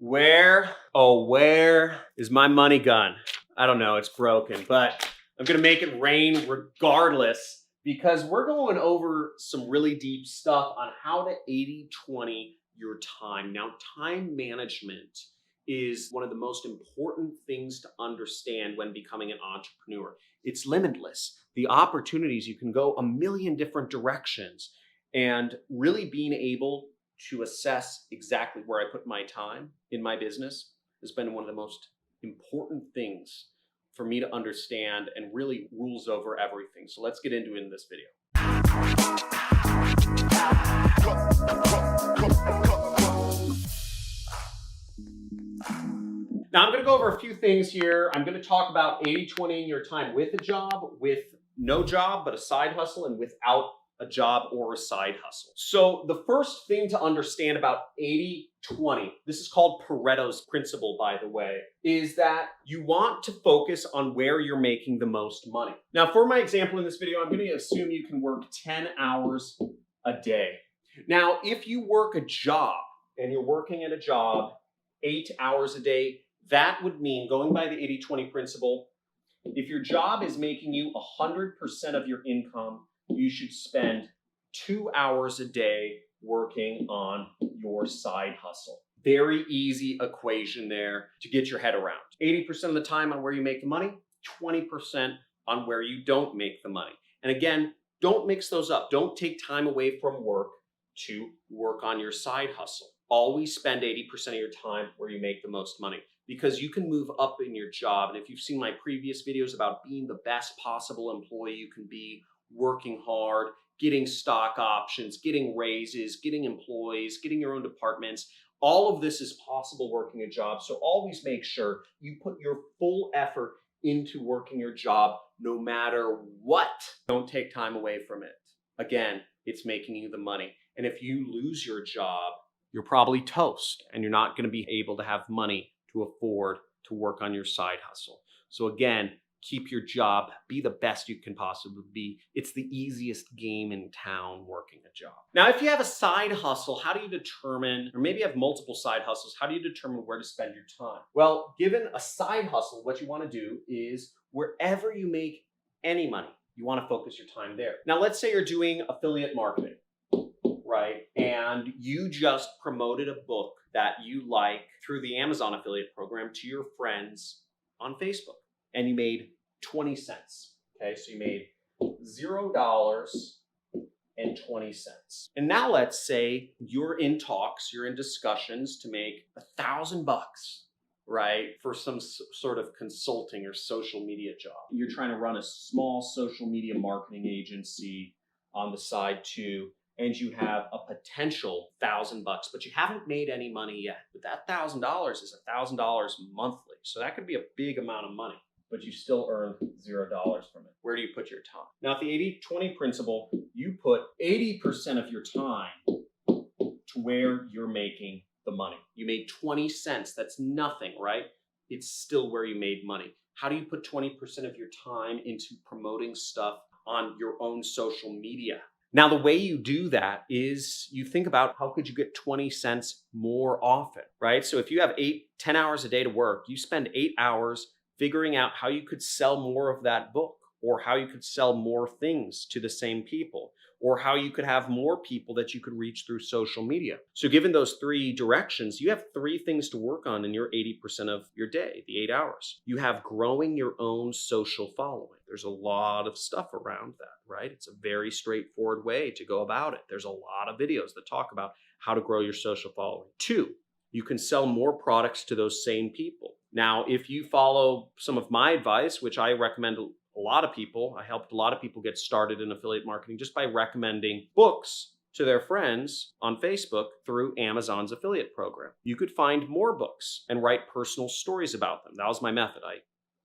Where is my money gun? I don't know, it's broken, but I'm gonna make it rain regardless because we're going over some really deep stuff on how to 80/20 your time. Now, time management is one of the most important things to understand when becoming an entrepreneur. It's limitless. The opportunities, you can go a million different directions, and really being able to assess exactly where I put my time in my business has been one of the most important things for me to understand and really rules over everything. So let's get into it in this video. Now I'm going to go over a few things here. I'm going to talk about 80/20 in your time with a job, with no job, but a side hustle, and without a job or a side hustle. So the first thing to understand about 80/20, this is called Pareto's principle, by the way, is that you want to focus on where you're making the most money. Now, for my example in this video, I'm going to assume you can work 10 hours a day. Now, if you work a job and you're working at a job 8 hours a day, that would mean, going by the 80/20 principle, if your job is making you 100% of your income, you should spend 2 hours a day working on your side hustle. Very easy equation there to get your head around. 80% of the time on where you make the money, 20% on where you don't make the money. And again, don't mix those up. Don't take time away from work to work on your side hustle. Always spend 80% of your time where you make the most money, because you can move up in your job. And if you've seen my previous videos about being the best possible employee you can be, working hard, getting stock options, getting raises, getting employees, getting your own departments, all of this is possible working a job. So always make sure you put your full effort into working your job no matter what. Don't take time away from it. Again, it's making you the money. And if you lose your job, you're probably toast and you're not going to be able to have money to afford to work on your side hustle. So again, keep your job, be the best you can possibly be. It's the easiest game in town, working a job. Now, if you have a side hustle, how do you determine, or maybe you have multiple side hustles, how do you determine where to spend your time? Well, given a side hustle, what you want to do is wherever you make any money, you want to focus your time there. Now, let's say you're doing affiliate marketing, right? And you just promoted a book that you like through the Amazon affiliate program to your friends on Facebook, and you made 20 cents. Okay, so you made $0.20. And now let's say you're in talks, you're in discussions to make $1,000, right? For some sort of consulting or social media job. You're trying to run a small social media marketing agency on the side too, and you have a potential $1,000, but you haven't made any money yet. But that $1,000 is $1,000 monthly. So that could be a big amount of money, but you still earn $0 from it. Where do you put your time? Now, at the 80/20 principle, you put 80% of your time to where you're making the money. You made 20 cents. That's nothing, right? It's still where you made money. How do you put 20% of your time into promoting stuff on your own social media? Now, the way you do that is you think about how could you get 20 cents more often, right? So if you have 10 hours a day to work, you spend 8 hours figuring out how you could sell more of that book, or how you could sell more things to the same people, or how you could have more people that you could reach through social media. So given those 3 directions, you have 3 things to work on in your 80% of your day, the 8 hours. You have growing your own social following. There's a lot of stuff around that, right? It's a very straightforward way to go about it. There's a lot of videos that talk about how to grow your social following. 2, you can sell more products to those same people. Now, if you follow some of my advice, which I recommend a lot of people, I helped a lot of people get started in affiliate marketing just by recommending books to their friends on Facebook through Amazon's affiliate program. You could find more books and write personal stories about them. That was my method. I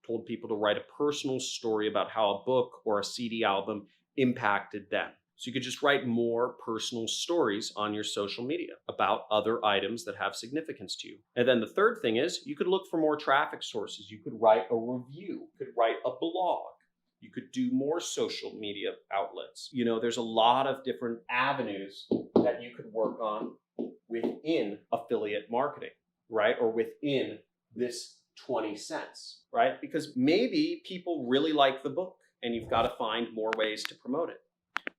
told people to write a personal story about how a book or a CD album impacted them. So you could just write more personal stories on your social media about other items that have significance to you. And then the third thing is you could look for more traffic sources. You could write a review, you could write a blog, you could do more social media outlets. You know, there's a lot of different avenues that you could work on within affiliate marketing. right? Or within this 20 cents, right? Because maybe people really like the book and you've got to find more ways to promote it.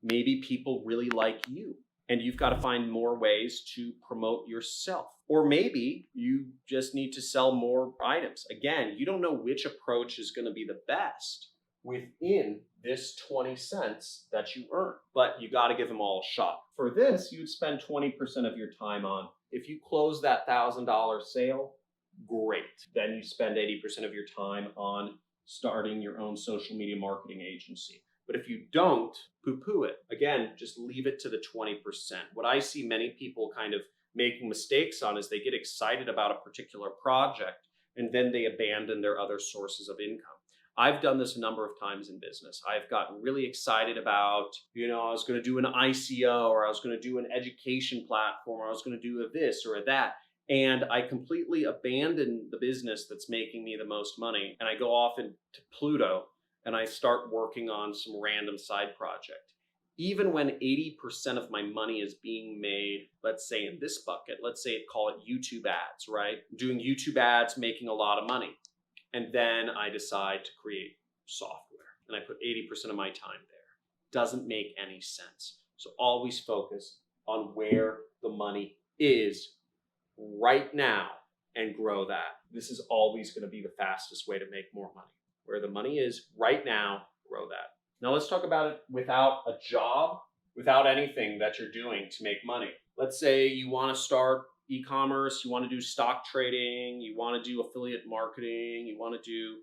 Maybe people really like you and you've got to find more ways to promote yourself. Or maybe you just need to sell more items. Again, you don't know which approach is going to be the best within this 20 cents that you earn, but you got to give them all a shot. For this, you'd spend 20% of your time on, if you close that $1,000 sale, great. Then you spend 80% of your time on starting your own social media marketing agency. But if you don't, poo-poo it. Again, just leave it to the 20%. What I see many people kind of making mistakes on is they get excited about a particular project and then they abandon their other sources of income. I've done this a number of times in business. I've gotten really excited about, I was going to do an ICO, or I was going to do an education platform, or I was going to do a this or a that. And I completely abandon the business that's making me the most money. And I go off into Pluto and I start working on some random side project. Even when 80% of my money is being made, let's say in this bucket, let's say call it YouTube ads, right? Doing YouTube ads, making a lot of money. And then I decide to create software and I put 80% of my time there. Doesn't make any sense. So always focus on where the money is right now and grow that. This is always going to be the fastest way to make more money. Where the money is right now, grow that. Now let's talk about it without a job, without anything that you're doing to make money. Let's say you want to start e-commerce, you want to do stock trading, you want to do affiliate marketing, you want to do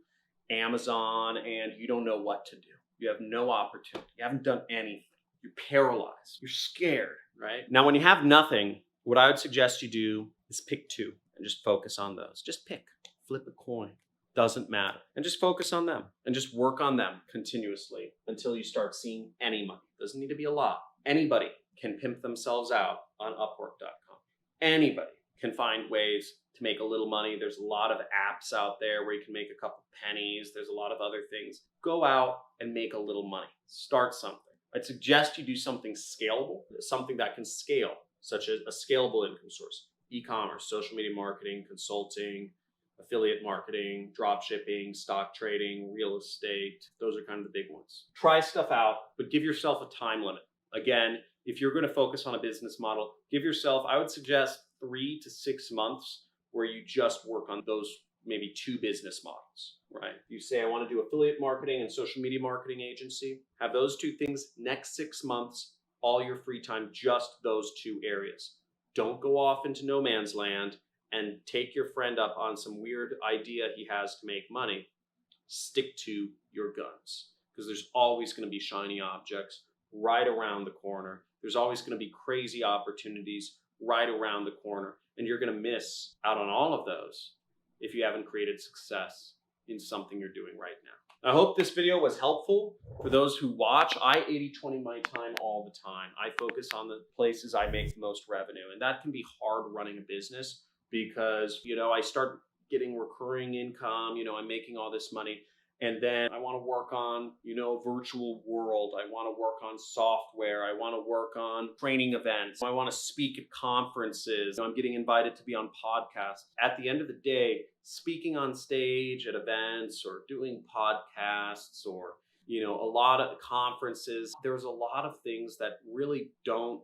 Amazon, and you don't know what to do. You have no opportunity. You haven't done anything. You're paralyzed. You're scared, right? Now, when you have nothing, what I would suggest you do is pick two and just focus on those. Just pick, flip a coin. Doesn't matter. And just focus on them and just work on them continuously until you start seeing any money. Doesn't need to be a lot. Anybody can pimp themselves out on Upwork.com. Anybody can find ways to make a little money. There's a lot of apps out there where you can make a couple pennies. There's a lot of other things. Go out and make a little money. Start something. I'd suggest you do something scalable, something that can scale, such as a scalable income source. E-commerce, social media marketing, consulting, affiliate marketing, drop shipping, stock trading, real estate. Those are kind of the big ones. Try stuff out, but give yourself a time limit. Again, if you're going to focus on a business model, give yourself, I would suggest 3 to 6 months where you just work on those maybe 2 business models, right? You say, I want to do affiliate marketing and social media marketing agency. Have those 2 things next 6 months, all your free time, just those 2 areas. Don't go off into no man's land and take your friend up on some weird idea he has to make money. Stick to your guns, because there's always going to be shiny objects right around the corner. There's always going to be crazy opportunities right around the corner, and you're going to miss out on all of those if you haven't created success in something you're doing right now. I hope this video was helpful for those who watch. I 80-20 my time all the time. I focus on the places I make the most revenue, and that can be hard running a business because, I start getting recurring income, I'm making all this money. And then I want to work on, a virtual world. I want to work on software. I want to work on training events. I want to speak at conferences. I'm getting invited to be on podcasts. At the end of the day, speaking on stage at events or doing podcasts or, a lot of conferences, there's a lot of things that really don't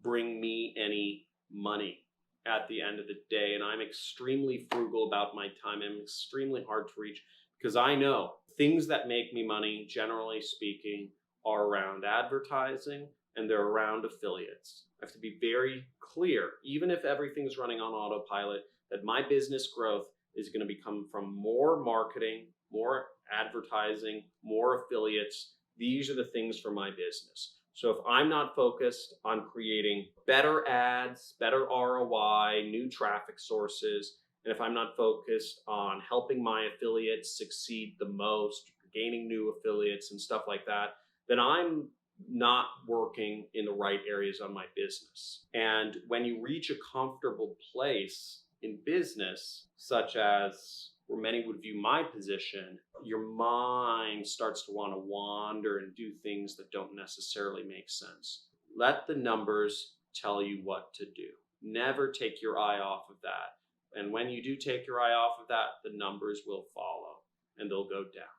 bring me any money at the end of the day. And I'm extremely frugal about my time. I'm extremely hard to reach. Because I know things that make me money, generally speaking, are around advertising and they're around affiliates. I have to be very clear, even if everything's running on autopilot, that my business growth is going to come from more marketing, more advertising, more affiliates. These are the things for my business. So if I'm not focused on creating better ads, better ROI, new traffic sources, and if I'm not focused on helping my affiliates succeed the most, gaining new affiliates and stuff like that, then I'm not working in the right areas on my business. And when you reach a comfortable place in business, such as where many would view my position, your mind starts to want to wander and do things that don't necessarily make sense. Let the numbers tell you what to do. Never take your eye off of that. And when you do take your eye off of that, the numbers will follow and they'll go down.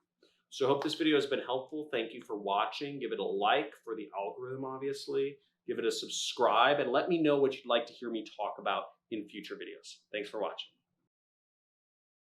So I hope this video has been helpful. Thank you for watching. Give it a like for the algorithm, obviously. Give it a subscribe and let me know what you'd like to hear me talk about in future videos. Thanks for watching.